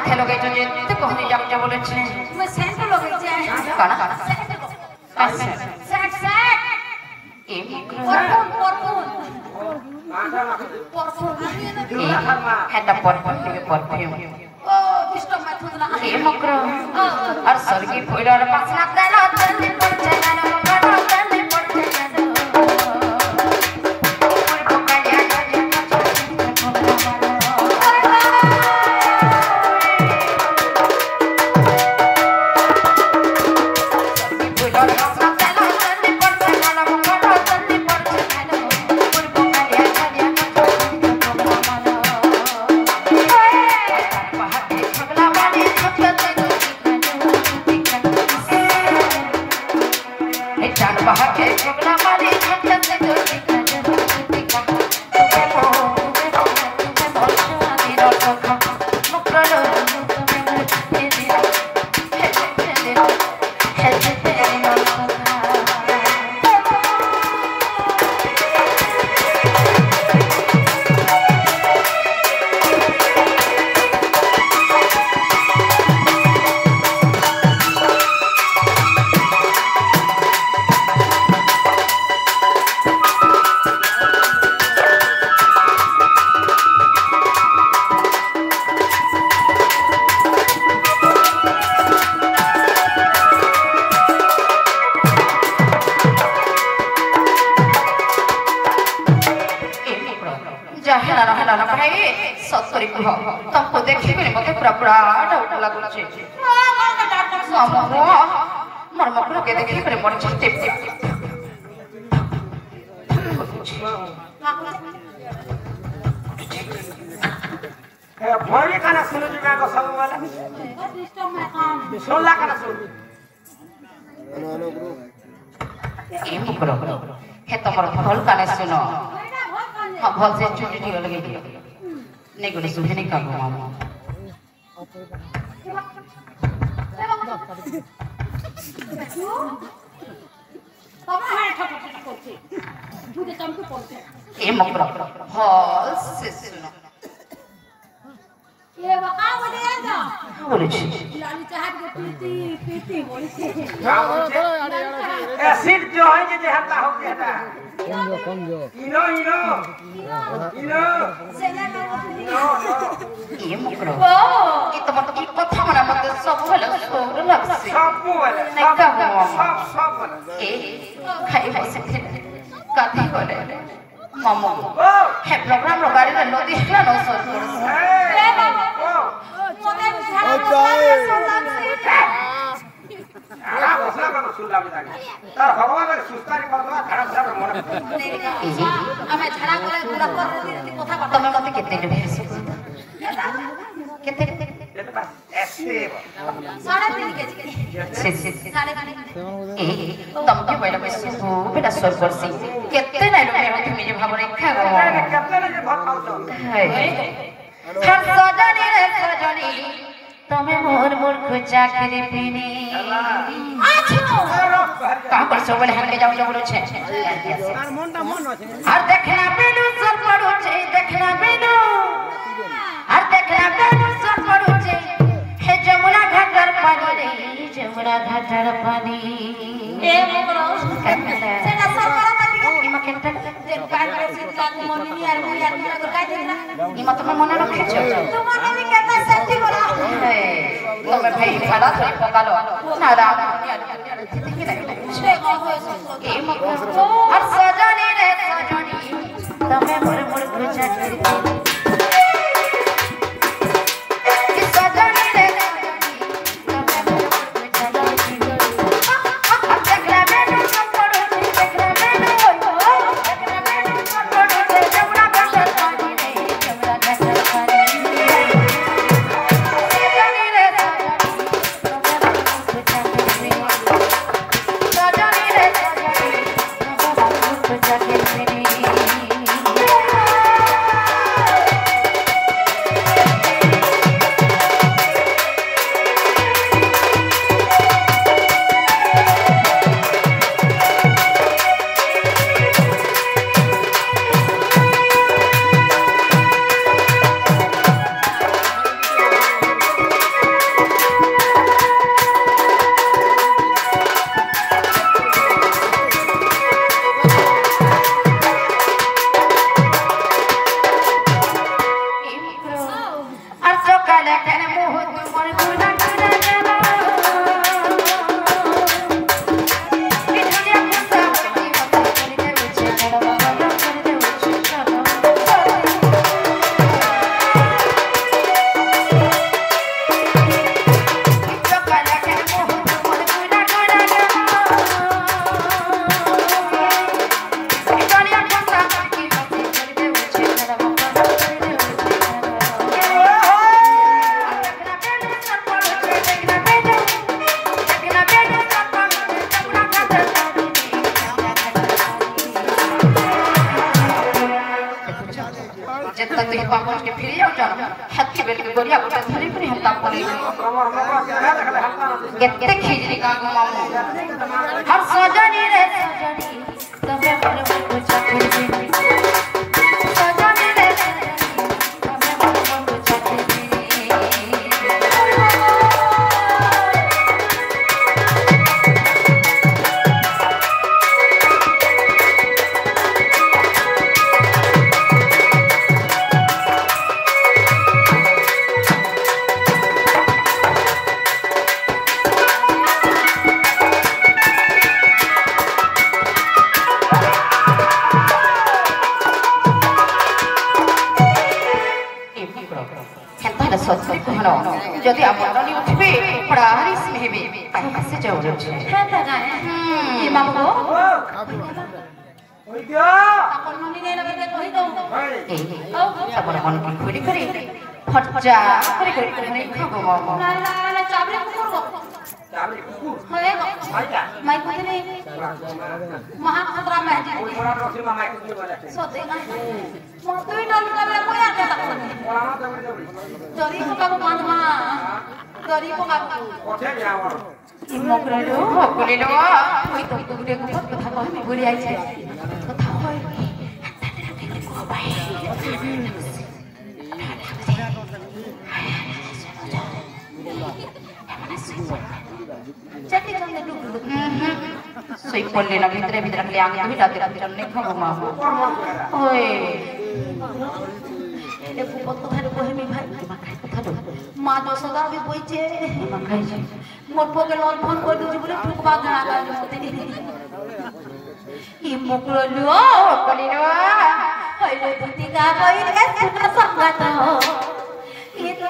माथे लगे जो जेते कहनी जाक जा बोले छे मैं सेंट लगे छे काना सेट ए परफ्यूम हेटा परफ्यूम के परफ्यूम ओ डिस्टर्ब मत होना ए मकरो और सरगी फुइलार पासना देना जल्दी पड़ जाना मकरो जल्दी पड़ जाना तुमको देखी कि मते पूरा पूरा डाउट लागु छे मोर मकरो के देखी कि मोर टिप टिप ए भोरी खाना सुनु जुगा को सब वाला डिस्टर्ब में काम सोला खाना सुन ए मकरो हे तमर फल काने सुनो हां भल से चुटी लगे दियो नहीं कोई सुने नहीं काबू मामा बाबा है ठक करते मुझे तुमको बोलते ए मकरो हॉल से सुनो ये बका बोले जा बोले छी लाली चाहत के पीती पीती बोले छे ए सीट जो है जे हल्ला हो गया था कम जो इनो सेना नो ये मकरो ये तो मतलब की कथा मना मत सब भला सोर लगसे सब वाला नहीं कहू सब वाला ए खाई भाई से काथी बोले मामू ओ हे प्रोग्राम रो गाड़ी रे नदी हला न सोर कर ए बाबा मोने झाड़ा आ बसला का सुनला बिदा तार भगवान के सुस्तारी करदवा खराब सब मन हमें झाड़ा करे पूरा कर देती कथा बता तमे मते केते डबे केते ये तो बस ऐसे 3.5 केजी से 3.5 ए तमके बैला पैसे हो बेटा सोर कर सी केते नै लोग हो तुम जे भाबरे खा गो कितने ने बहुत पाउतो हर सजनी रे सजनी तमे मोर मोर खुचा करे पीनी कहां पर सोबल हम के जाऊ जाऊ बोलो छे तार मनटा मन আছে আর দেখনা বেনু সর পড়ুছে দেখনা বেনু আর দেখনা বেনু সর পড়ুছে হে যমুনা ঘাটর পানি রে যমুনা ঘাটর পানি ए मकरो सेना सरकार पाती ইমা কেনটা जे कान रे सीता मम्मी यार मुई यार तुरा गाय देना ইমা তুমি মনে রাখছো तुम मम्मी कहता सेफ्टी बोला তুমি ভাই ভাড়া ধরে পকালো না রা এই মকো আর সজনী রে সজনী তুমি মোর মোর খুঁজা করে तो ही बाबू के फिर जाओ जानो हत्ती बेल के गोरिया को धरी पर हत्ता पड़े कितने खिजरी का मामू हर सजनी रे सजनी तबे मन को चखड़ दे सजनी रे सजनी तबे मन को चखड़ दे যদি আমন্ত্রণী উঠবে পড়াহারিস মেহবে পাইছে যাও যাচ্ছে হ্যাঁ দাদা এ বাবু ওই দিও আপন মনি নেই লাগে কই দাও এই আপন মন কি খুলি করে ফটজা করে করে নেই খাবো মামা না না না চাবড়ে কুকুর চাবড়ে কুকুর হয়ে মাইটা মাই কই নেই মহা খতরা মেহদি ওই বড় রসি মামা কুকুর বলে সতে না তুই ডল কাবে কই আতে তাকনি বড় না দৌড়ি দৌড়ি দরি কো বাবু বাঁধমা দরি কো বাবু কোঠে যাও মকরলো বলিলো ওই তো গুড়ে গুড়ে কথা কই বলি আইছে কথা কই चटी चंदे डुक डुक सोई पल्ले ना भितरे भितरे ले आंगे भी डाते डाते चलने खाबो मामा ओए এলে ফুপত কথা কহিমি ভাই কথা তো মা দশদা भी বইছে মামা খাইছে মোর পকে লল ফোন করে দিছি বলে ঠুকবা গানা গাল মতে ই মুকরলো বলিলো হইলো দুটি গা বইল এসকা সংগত ই তো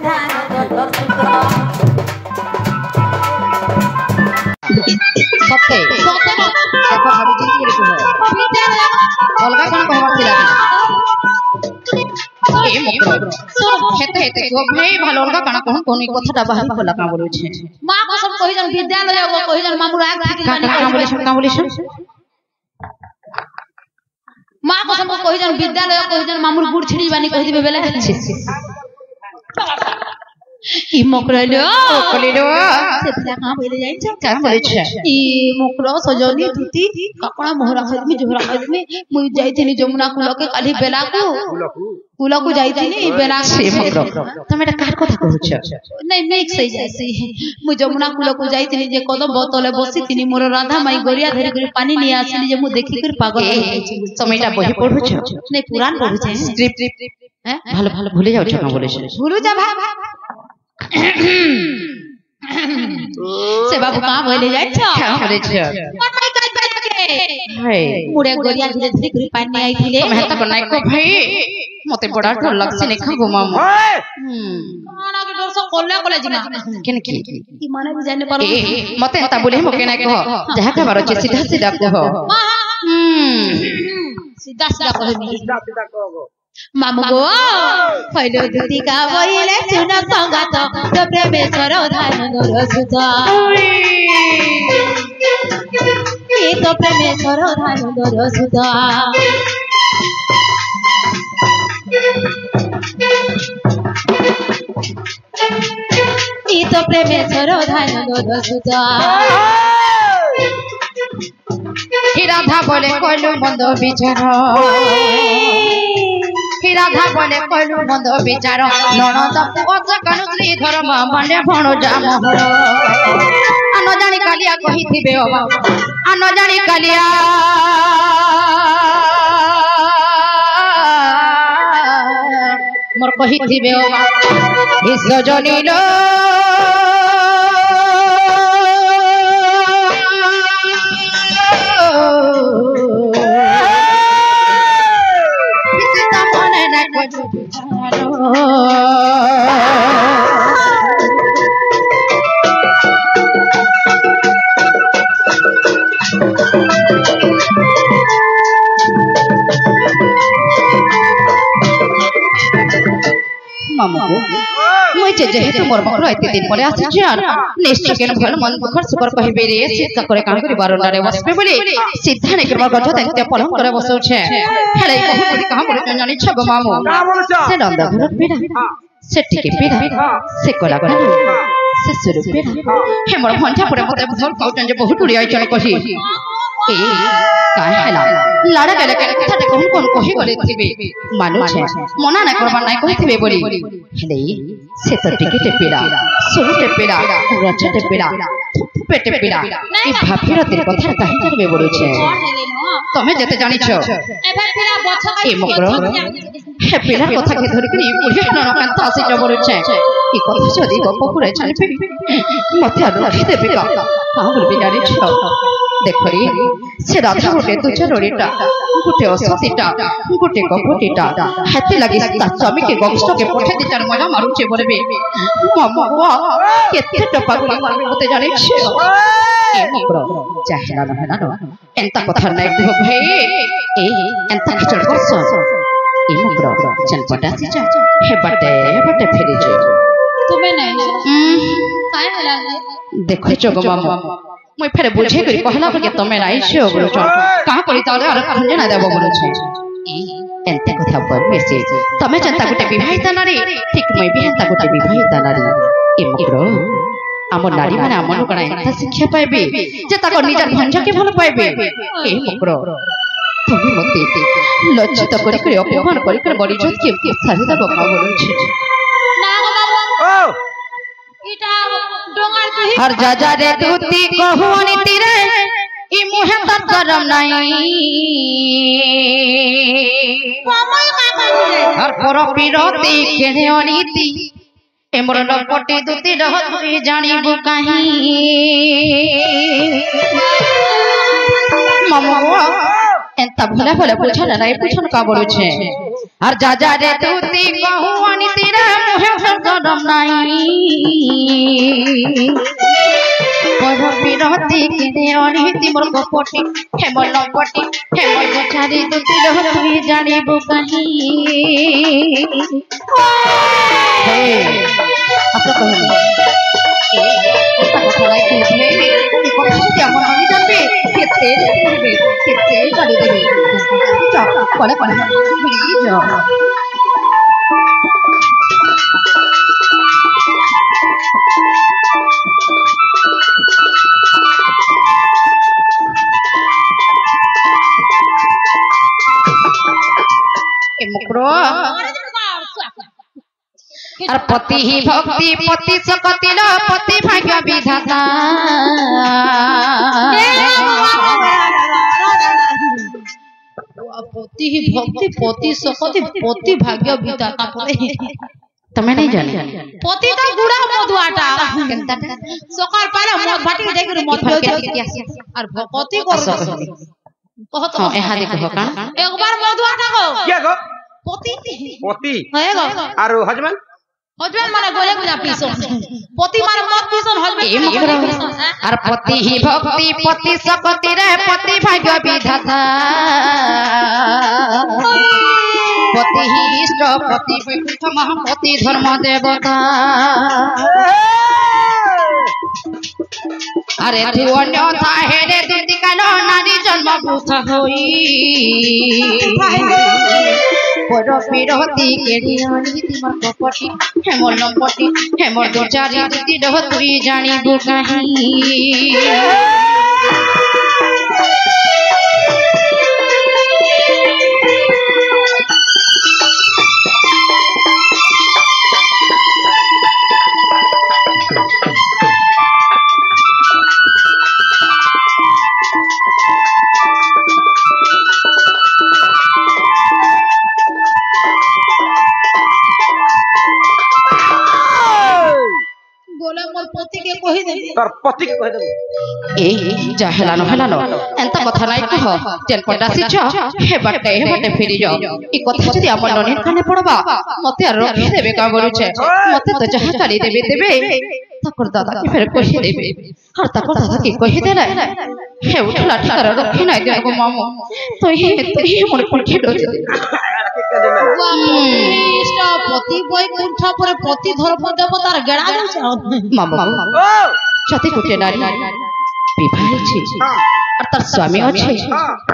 ধান দর সুতো সত্যি দেখো ভাবি চিন্তা করে কহ অলগা কোন কহবার ছিল এ মকর হেতে হেতে গো ভাই ভালো অলগা কানা কোন কোন কথাটা বাহার কলা কা বলছে মা কসম কই জান বিদ্যালয় গো কই জান মামুর আগ থেকে কা বলিছ মা কসম কই জান বিদ্যালয় কই জান মামুর গুড় ছিড়ি বানি কই দিবে বেলা ই মকরলো বলিলো সেটা কা বলে যাইছে কা বলিছে ই মকর সজনি ধুতি কাপড়া মোহরা খদমি জোহরা খদমি মুই যাইতিনি যমুনা কুলকে কালি বেলাকু কুলকু যাইতিনি বেলাকু সে মকর তুমি এটা কার কথা কইছ নাই মিক্স হই যাইছি মুই যমুনা কুলকু যাইতিনি যে কদম বোতলে বসি তিনি মোর রাধা মাই গরিয়া ধরি করে পানি নিয়ে আসিনি যে মু দেখি করে পাগল হই যাইছি তুমি এটা বহি পড়ুছ নাই পুরাণ পড়ুছে স্ক্রিপ্ট হ্যাঁ ভালো ভালো ভুলে যাও না বলিছ ভুলু যা ভাই से बाबू कहां बोले जाइछ क्या बोले छ कोठाई काज बाके हाय मुड़े गोरिया धीरे धीरे कर पानी आई थिले मैं त बनाई को भाई मते बड़ा डर लागছে ने खाबो मामा काना के डर से कोल्ले कोले जिना केने की ई माने भी जाने पारो मते ता बोले मके ना कह जहा खबर छ सीधा सीधा कह सीधा सीधा कह सीधा सीधा कहो मामू गो फैलो दुदी का वहिले सुन संगात तो प्रेमेश्वर धान गोर सुधा ए तो प्रेमेश्वर धान गोर सुधा ए तो प्रेमेश्वर धान गोर सुधा राधा बोले कलु बंद विचार राधा बोले कलु बंद विचार ननद पुअ कनु श्रीधर माने भणो जामहर आन जानी कालिया कहिथिबे अबा आन जानी कालिया मोर कहिथिबे अबा हिस जनिलो मामा मुझे जेहेतु मोर बकरो एते दिन परे आसी जान निश्चय केन भल मन दुखर सुकर कहिबे रे सीता करे काम करी बारंडारे बसबे बोली सीधा ने करबा गछ तेते पलंग करे बसौ छे हेले कहू कहां बोले जानि छब मामू से नंद भरत पीड़ा से टिके पीड़ा से कोला कोला से सुरु पीड़ा हे मोर भंटा परे मते धर काउटन जे बहुत उड़ी आइचन कहि ए काय हला लाडा गले के कथा कोन कोन कहि गले थिबे मानु छे मना ना करबा नै कहि थिबे बोली हेले से तो टिके पीड़ा सुरु पीड़ा रचे पीड़ा पेटे पीड़ा ई भाभीर तेरे कथा काहे करबे बोलु छे तमे जते जानि छ ए भाभीरा बछ ए मकरो हे पीड़ा कथा के धरि करी बुढ़ी नन कांता आसी जबरु छे ई कथा जदी गप पुरे छानि मते रखि देबे का बोलबे जानि छ देखरी से राधा गोटे दुचरोड़ीटा गोटे असतीटा गोटे कपटीटा हाथे लगी ता स्वामी के गंगस्ट के पठे दे चार मजा मारुचे बोलबे मामा केते टपा गुला मारबे मते जानि छ ए मकरो चाहला न न एंता कथा नै हो भाई ए एंता खचड़ करस ए मकरो चनपटा से हे बटे फेरी जे तुम्हें नहीं काय होला देखो चगो मामा মই ফেরে বুঝে করি কহলা বলে তুমি রাইছো বলো চল কাহ করি তাহলে আর খঞ্জে না দেব বলো ছে এতে কথা বল মেসে তুমি চিন্তা গুটে বিবাহিতা নারী ঠিক মই বিবাহিতা গুটে বিবাহিতা নারী এ মকরো আমার নারী মানে আমন কোনা এত শিক্ষা পাইবে যে তাকো নিজের ভঞ্জকে ভালো পাইবে এ মকরো তুমি মতে লজ্জিত করি করে অপমান করি করে বড়ি জোত কে সারি দেব কা বলো ছে না গো বাবু ও इटा डोंगार तो ही हर जा रे दूती कहूनी तेरे ई मुहे तक गरम नहीं कमय का कहले हर पर पिरोती केने अनीति ए मोर लपटी दूती रहत तुई जानिबु काहे ममवा एंता भला भला पूछन नहीं पूछन का बोलु छे हर जा रे दूती कहूनी तेरे मुहे तक गरम नहीं पर पिरोती केने अनीति मोर कपटी हे मोर लपटी हे मोर गछारी दूती रहत तुई जानिबु काहे हे अच्छा कहले ए কথা নাই কি এই কথা যদি আমার আমি জানবে কেতে করবে কেতে গালি দেবে চল কোলে কোলে প্লিজ ए मुकरो और पति ही भक्ति पति सकति ल पति भाग्य विधाता पति ही भक्ति पति सकति पति भाग्य विधाता परे तमे नहीं जानी पति तो गुड़ा मधुआटा सकाल पहले मध भाटी देकर मध पियो और पति को कहत हां एहा देखो का एक बार मधुआटा को क्या गो पति पति है गो और हजबैंड हजबैंड माने गोले गुना पीसो पति माने मत पीसो हजबैंड ए मकरा और पति ही भक्ति पति सकति रे पति भाग्य विधाता पति ही इष्ट पति वैकुंठ महापति धर्म देवता अरे तू अन्यथा हेरे दुति कालो नारी जन्म भूत होई पर पिरती केड़ी अनीति मोर कपटी हे मोर लपटी हे मोर दुचारी दुति डह तुई जानिबु काहे गोले मोर पति के कहि दे तोर पति के कह देबो ए जा हेलानो एंता कथा नाइ कह जेन पटासी छ हे बाटे फेरी जाओ ई कथा जदी अपन ननिन काने पड़बा मते रखि देबे का बोलु छे मते तो जहा काली देबे तकर दादा के फेर कहि देबे हर तकर दादा के कहि देला हे उठला ठकर रखि नाइ देबो मामू तो हे मोर पर खेडो पति बैकुंठ पर पति धर्म देवतार गेड़ा मामा जति गोटे नारी विवाहित और तार स्वामी अच्छे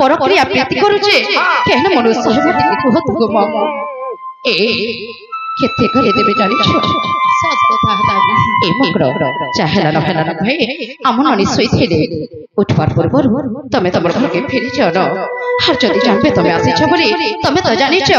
परक्रिया प्रीति करुचे केहन मनुष्य हेबति कहत गो मामा ए केते करे देबे जानि छ सत कथा हता ए मकर चाहेला न हेला न भाई हमन नि सोइथिले उठवार पूर्व तमे तमर घर के फेरी छ न हर जति जानबे तमे आसी छ बोली तमे त जानि छ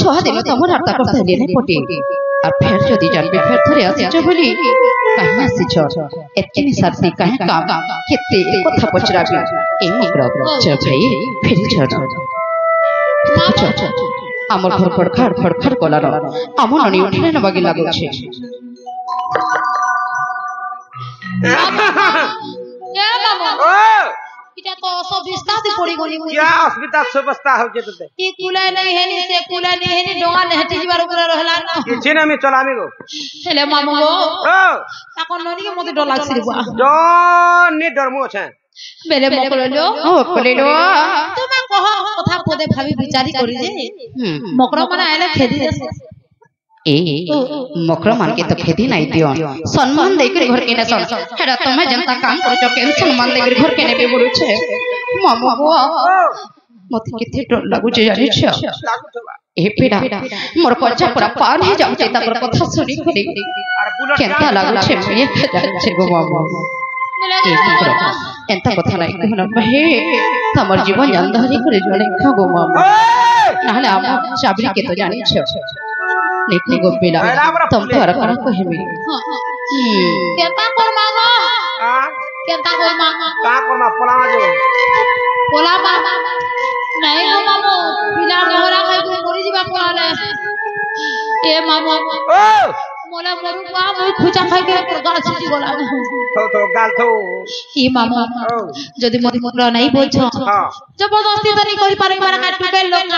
6 दिन तमर हरता करते ले पटे और फिर जति जानबे फिर थरे आसी छ बोली कहीं आसी छ एतनी साथी कहीं काम केते कथा पचराबी ए मकर छ भाई फेरी छ आमर घर खड़खड़ खड़खड़ कलार आमर ननी उठले न बागी लागो छे ए मामा इटा तो असुविधा दे पड़ी गली क्या असुविधा सबस्ता हो जे तते ई कुला नहीं है नि से कुला नहीं है नि डोंगा लेहटी जीवार ऊपर रहला न किछि ना मी चलामी गो हेले मामा गो ओ ताको ननी के मते डर लागसी रे बुआ जो नि डरमु छे बेले मकरलो ओ कलेलो तुम कह कथा पदे भाबी विचारी करी जे मकर माने आले खेदी देसे ए मकर मान के तो खेती नहीं दियो सम्मान देकर घर के नसन हेडा तमे जनता काम करो जो के सम्मान देकर घर के नेबे बोलु छे मामा गो मते केते डर लागु जे जानि छ ए पेड़ा मोर कच्चा पूरा पार ही जाउ जे तकर कथा सुनी खरी केनता लागु छे मैं जानि छे गो मामा एंता कथा नहीं कहन भाई तमर जीवन अंधारी करे जने खगो मामा नाले हम चाबरी के तो जानि छ लेकिन गो बेला तुम तो अर कर कहे में केता कर मामा केता कर मामा का करना पोला जो पोला मामा नहीं गो मामा बिना डोरा खाई को मरि जीवा पड़ाले ए मामा ओ मोला मरु बा मुई खुचा खाई के गाल छिटी गला तो गाल तो ई मामा जदी मोर मुरा नहीं बोलछ हां जबरदस्ती तो नहीं करी पारे मारा काट के लोग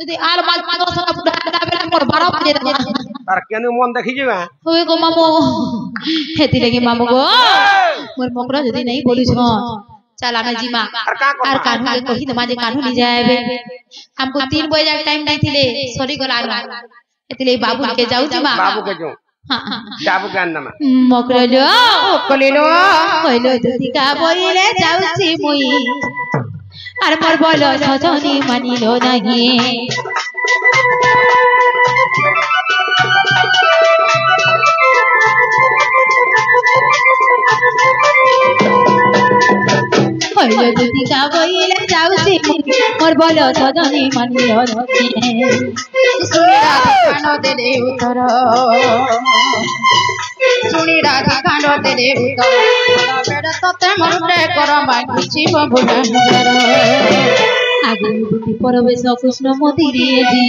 जदी आर माल 5 सका बुढ़ा बेला मोर 12 बजे तार केनु मन देखि जेबा होय गो मामो हेती लगे मामो गो मोर मकरा जदी नहीं बोलू छ चल आमे जीमा आर कानू के कहि त माजे कानू नी जाएबे हमको 3 बजे जाके टाइम नहीं थिले सॉरी गला एतले बाबू के जाऊ जीमा बाबू के जो हां बाबू के अन्नमा मकरा लो कलेलो कइलो जदी का बोइले जाउसी मुई आर मोर बोलो सजनी मानिलो नाही कइलो जदी का बोइले जाउसी मोर बोलो सजनी मानिलो नाही सुनी राधा कानो दे उतर सुनी राधा कानो दे उतर बेड़ा तते मरुटे कर मांगछि बबुना आगु परवेश कृष्ण मोदी रे जी